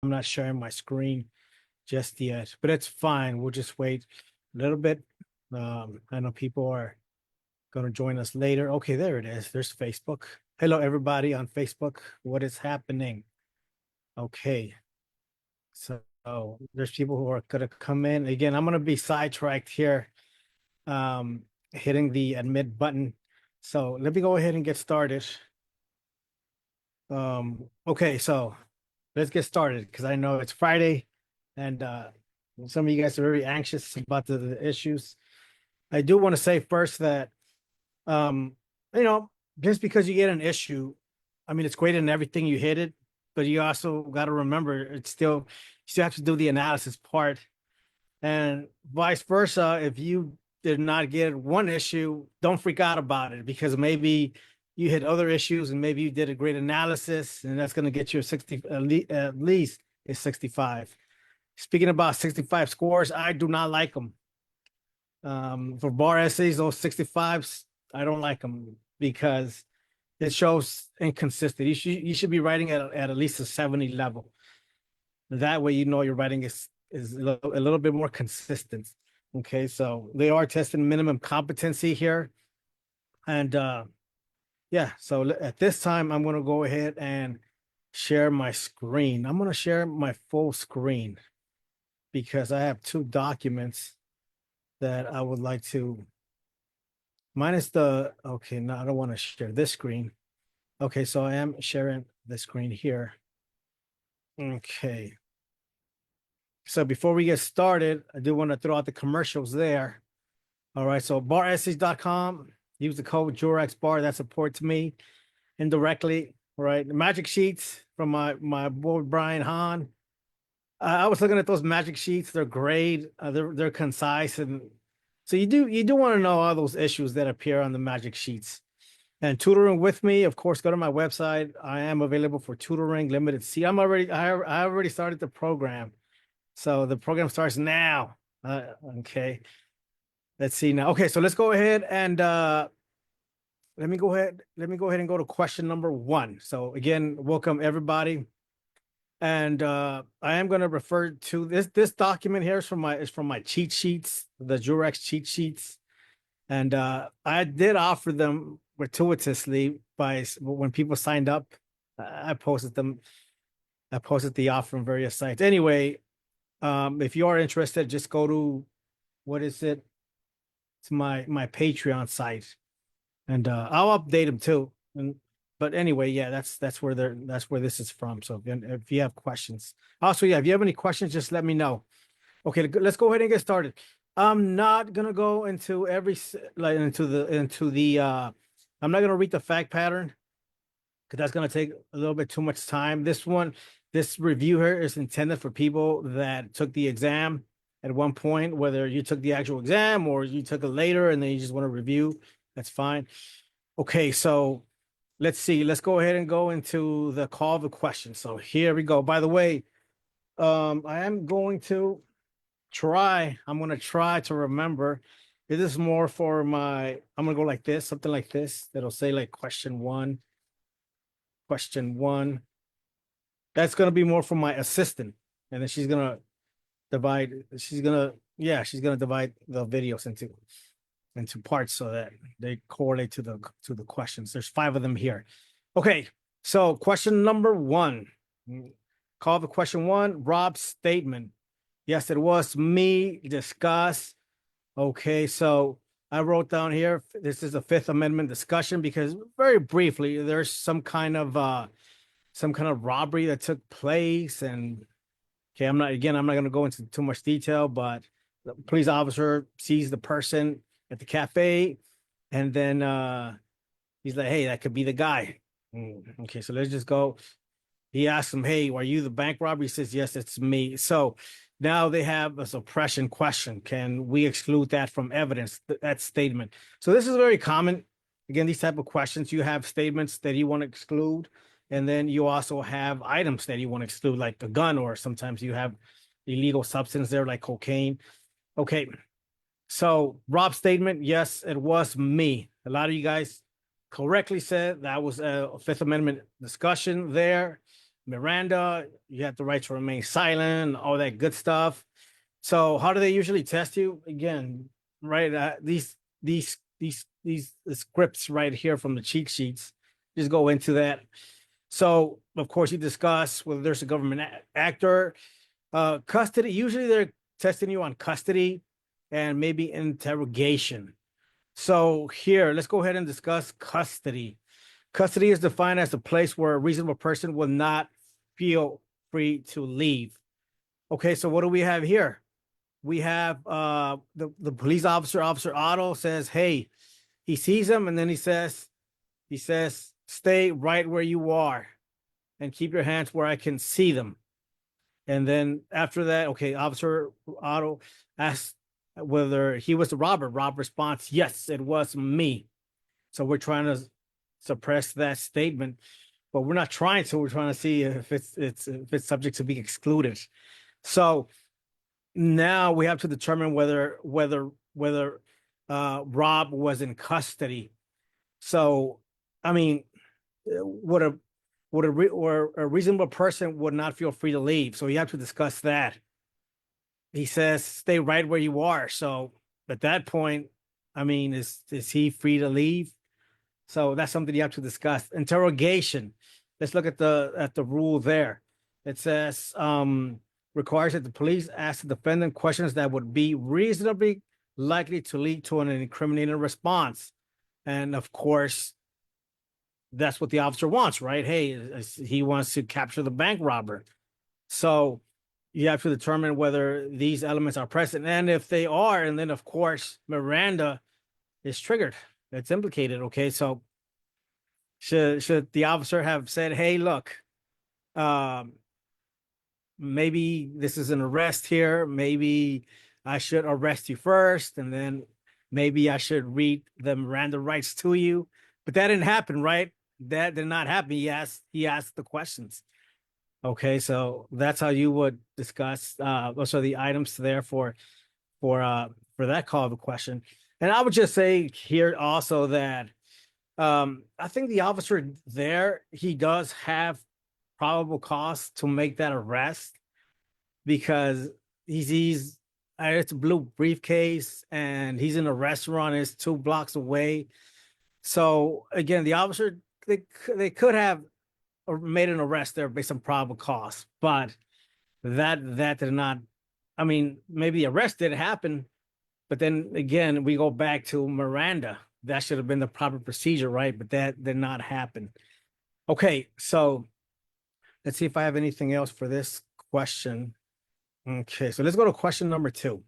I'm not sharing my screen just yet, but it's fine. We'll just wait a little bit. I know people are going to join us later. Okay, there it is. There's Facebook. Hello, everybody on Facebook. What is happening? Okay, so there's people who are going to come in. Again, I'm going to be sidetracked here, hitting the admit button. So let me go ahead and get started. Okay, so let's get started because I know it's Friday and some of you guys are very anxious about the issues. I do want to say first that um, you know, just because you get an issue, I mean it's great in everything you hit it, but you also got to remember it's still you still have to do the analysis part and vice versa. If you did not get one issue, don't freak out about it because maybe you hit other issues and maybe you did a great analysis and that's going to get you a 60 at least a 65. Speaking about 65 scores, I do not like them. For bar essays, those 65s, I don't like them because it shows inconsistent. You should be writing at least a 70 level. That way, you know your writing is a little bit more consistent. Okay, so they are testing minimum competency here, and yeah. So at this time, I'm going to go ahead and share my screen. I'm going to share my full screen because I have two documents that I would like to. Minus the okay. No, I don't want to share this screen. Okay, so I am sharing the screen here. Okay. So before we get started, I do want to throw out the commercials there. All right. So baressays.com, use the code JurexBar. That supports me indirectly. All right. The magic sheets from my boy Brian Hahn. I was looking at those magic sheets. They're great. They're concise. And so you do want to know all those issues that appear on the magic sheets. And tutoring with me, of course, go to my website. I am available for tutoring, limited seat. I already started the program. So the program starts now. Okay. Let's see now. Okay, so let's go ahead and let me go ahead. Let me go ahead and go to question number one. So again, welcome everybody. And I am going to refer to this document here is from my cheat sheets, the Jurex cheat sheets. And I did offer them gratuitously by when people signed up. I posted them. I posted the offer on various sites. Anyway, if you are interested, just go to what is it? It's my Patreon site, and I'll update them too. And but anyway, yeah, that's where this is from. So if you have questions, also yeah, if you have any questions, just let me know. Okay, let's go ahead and get started. I'm not gonna go into like into the I'm not gonna read the fact pattern because that's gonna take a little bit too much time. This review here is intended for people that took the exam at one point, whether you took the actual exam or you took it later and then you just want to review, that's fine. Okay, so let's see. Let's go ahead and go into the call of the question. So here we go. By the way, I am going to I'm going to try to remember. This is more for I'm going to go like this, something like this, that'll say like question one. That's going to be more for my assistant. And then she's gonna divide the videos into parts so that they correlate to the questions. There's 5 of them here. Okay, so question number 1. Call the question 1, Rob's statement. Yes, it was me, discuss. Okay, so I wrote down here, this is a Fifth Amendment discussion because very briefly, there's some kind of robbery that took place. And okay, I'm not going to go into too much detail, but the police officer sees the person at the cafe, and then he's like, "Hey, that could be the guy." Okay, so let's just go. He asks him, "Hey, are you the bank robber?" He says, "Yes, it's me." So now they have a suppression question. Can we exclude that from evidence? That statement. So this is very common. Again, these type of questions, you have statements that you want to exclude, and then you also have items that you want to exclude, like a gun, or sometimes you have illegal substance there, like cocaine. Okay, so Rob's statement, yes, it was me. A lot of you guys correctly said that was a Fifth Amendment discussion there. Miranda, you have the right to remain silent, all that good stuff. So how do they usually test you? Again, right? These scripts right here from the cheat sheets just go into that. So of course you discuss whether there's a government actor, custody. Usually they're testing you on custody and maybe interrogation. So here, let's go ahead and discuss custody. Custody is defined as a place where a reasonable person will not feel free to leave. Okay, so what do we have here? We have the police officer, Officer Otto, says, hey, he sees him, and then he says, stay right where you are and keep your hands where I can see them. And then after that, okay, Officer Otto asks whether he was the robber. Rob responds, yes, it was me. So we're trying to suppress that statement, but we're not trying to. We're trying to see if it's subject to be excluded. So now we have to determine whether Rob was in custody. So, I mean, would a reasonable person would not feel free to leave? So you have to discuss that. He says, "Stay right where you are." So at that point, I mean, is he free to leave? So that's something you have to discuss. Interrogation. Let's look at the rule there. It says requires that the police ask the defendant questions that would be reasonably likely to lead to an incriminating response. And of course, that's what the officer wants, right? Hey, he wants to capture the bank robber. So you have to determine whether these elements are present. And if they are, and then of course, Miranda is triggered. It's implicated. Okay. So should the officer have said, hey, look, maybe this is an arrest here. Maybe I should arrest you first, and then maybe I should read the Miranda rights to you. But that didn't happen, right? That did not happen. He asked the questions. Okay, so that's how you would discuss also the items there for that call of a question. And I would just say here also that I think the officer there, he does have probable cause to make that arrest because he's it's a blue briefcase and he's in a restaurant, it's 2 blocks away. So again, the officer, they could have made an arrest there based on probable cause, but that did not. I mean, maybe the arrest did happen, but then again, we go back to Miranda. That should have been the proper procedure, right? But that did not happen. Okay, so let's see if I have anything else for this question. Okay, so let's go to question number 2.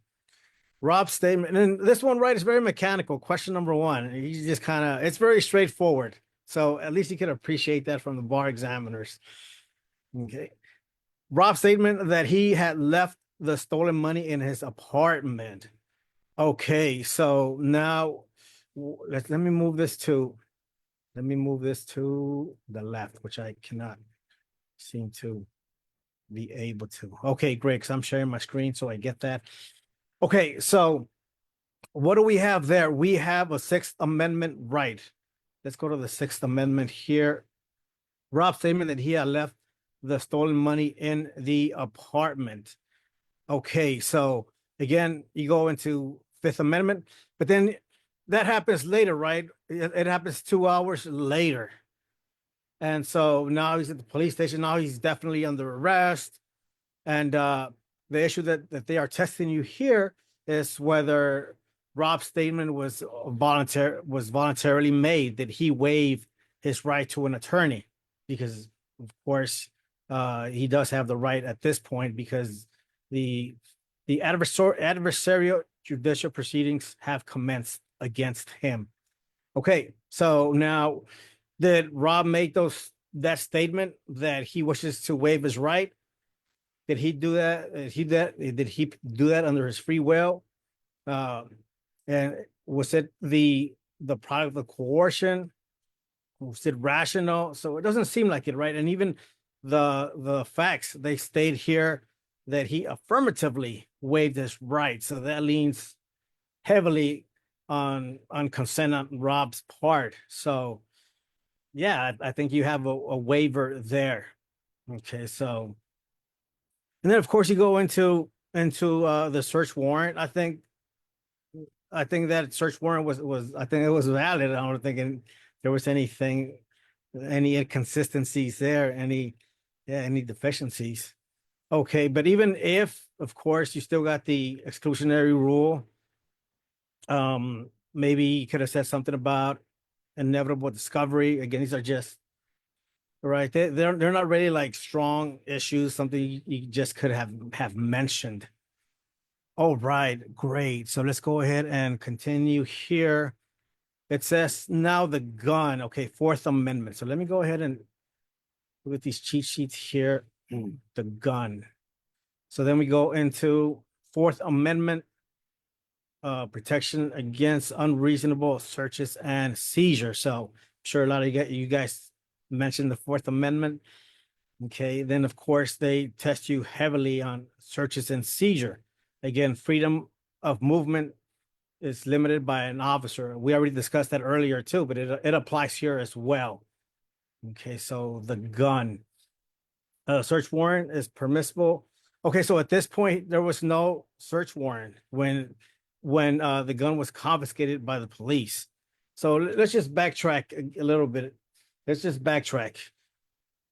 Rob's statement, and this one, right, is very mechanical. Question number 1, you just kind of, it's very straightforward. So at least you can appreciate that from the bar examiners. Okay. Rob's statement that he had left the stolen money in his apartment. Okay, so now let me move this to the left, which I cannot seem to be able to. Okay, great, because I'm sharing my screen, so I get that. Okay, so what do we have there? We have a Sixth Amendment right. Let's go to the Sixth Amendment here. Rob's statement that he had left the stolen money in the apartment. Okay, so again, you go into Fifth Amendment, but then that happens later, right? It happens 2 hours later. And so now he's at the police station. Now he's definitely under arrest. And the issue that they are testing you here is whether Rob's statement was voluntarily made, that he waived his right to an attorney, because of course he does have the right at this point because the adversarial judicial proceedings have commenced against him. Okay, so now did Rob make that statement that he wishes to waive his right? Did he do that? Did he do that under his free will? And was it the product of coercion? Was it rational? So it doesn't seem like it, right? And even the facts, they state here that he affirmatively waived his right. So that leans heavily on consent on Rob's part. So yeah, I think you have a waiver there. Okay, so, and then of course you go into the search warrant. I think that search warrant was I think it was valid. I don't think there was anything, any inconsistencies there, any deficiencies. Okay, but even if, of course, you still got the exclusionary rule, maybe you could have said something about inevitable discovery. Again, these are just right. They're not really like strong issues. Something you just could have mentioned. All right, great. So let's go ahead and continue here. It says now the gun. Okay, Fourth Amendment. So let me go ahead and look at these cheat sheets here. The gun. So then we go into Fourth Amendment, protection against unreasonable searches and seizure. So I'm sure a lot of you guys mentioned the Fourth Amendment. Okay, then of course they test you heavily on searches and seizure. Again, freedom of movement is limited by an officer. We already discussed that earlier too, but it applies here as well. Okay, so the gun. Search warrant is permissible. Okay, so at this point there was no search warrant when the gun was confiscated by the police. So let's just backtrack a little bit. Let's just backtrack.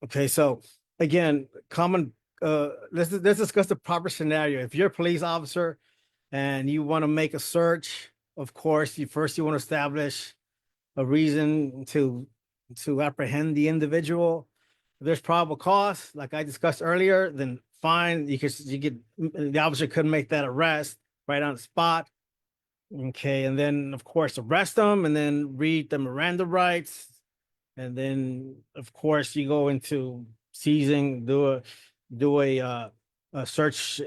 Okay, so again, let's discuss the proper scenario. If you're a police officer and you want to make a search, of course, you want to establish a reason to apprehend the individual. If there's probable cause, like I discussed earlier, then fine. The officer could make that arrest right on the spot. Okay, and then of course arrest them, and then read the Miranda rights, and then of course you go into seizing, do a search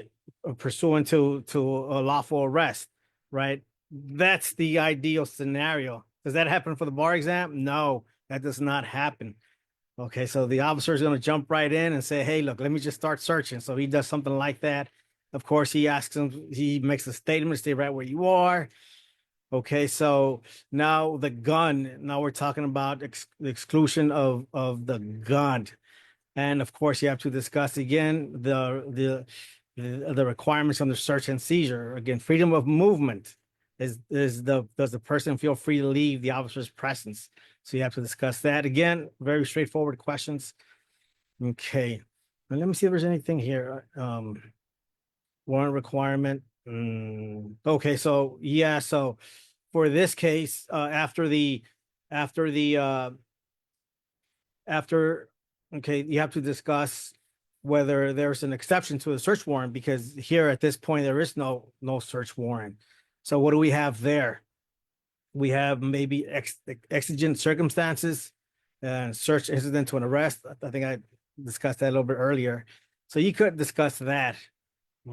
pursuant to a lawful arrest, right? That's the ideal scenario. Does that happen for the bar exam? No, that does not happen. Okay, so the officer is going to jump right in and say, "Hey, look, let me just start searching." So he does something like that. Of course, he makes a statement, stay right where you are. Okay, so now the gun. Now we're talking about the exclusion of the gun, and of course, you have to discuss again the requirements under search and seizure. Again, freedom of movement does the person feel free to leave the officer's presence? So you have to discuss that again. Very straightforward questions. Okay, and let me see if there's anything here. Warrant requirement. Okay, so yeah, so for this case, after the after okay, you have to discuss whether there's an exception to a search warrant, because here at this point there is no search warrant. So what do we have there? We have maybe exigent circumstances and search incident to an arrest. I think I discussed that a little bit earlier. So you could discuss that.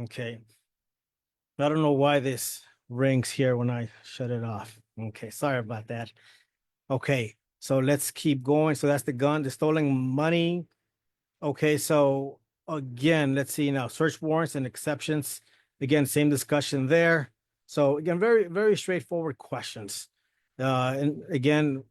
Okay. I don't know why this rings here when I shut it off. Okay, sorry about that. Okay, so let's keep going. So that's the gun, the stolen money. Okay, so again, let's see now, search warrants and exceptions. Again, same discussion there. So again, very straightforward questions. And again,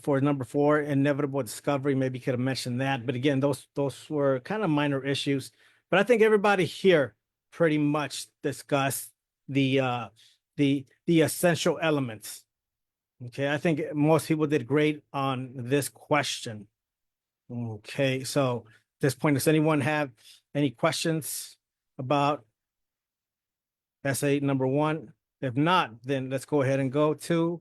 for number 4, inevitable discovery, maybe could have mentioned that, but again, those were kind of minor issues. But I think everybody here pretty much discussed the essential elements. Okay, I think most people did great on this question. Okay, so at this point, does anyone have any questions about essay number 1? If not, then let's go ahead and go to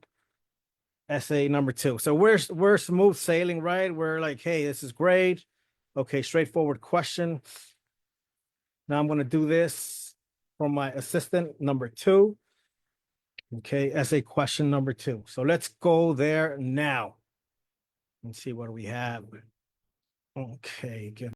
essay number 2. So we're smooth sailing, right? We're like, hey, this is great. Okay, straightforward question. Now I'm going to do this for my assistant, number 2. Okay, essay question number 2. So let's go there now and see what we have. Okay, good.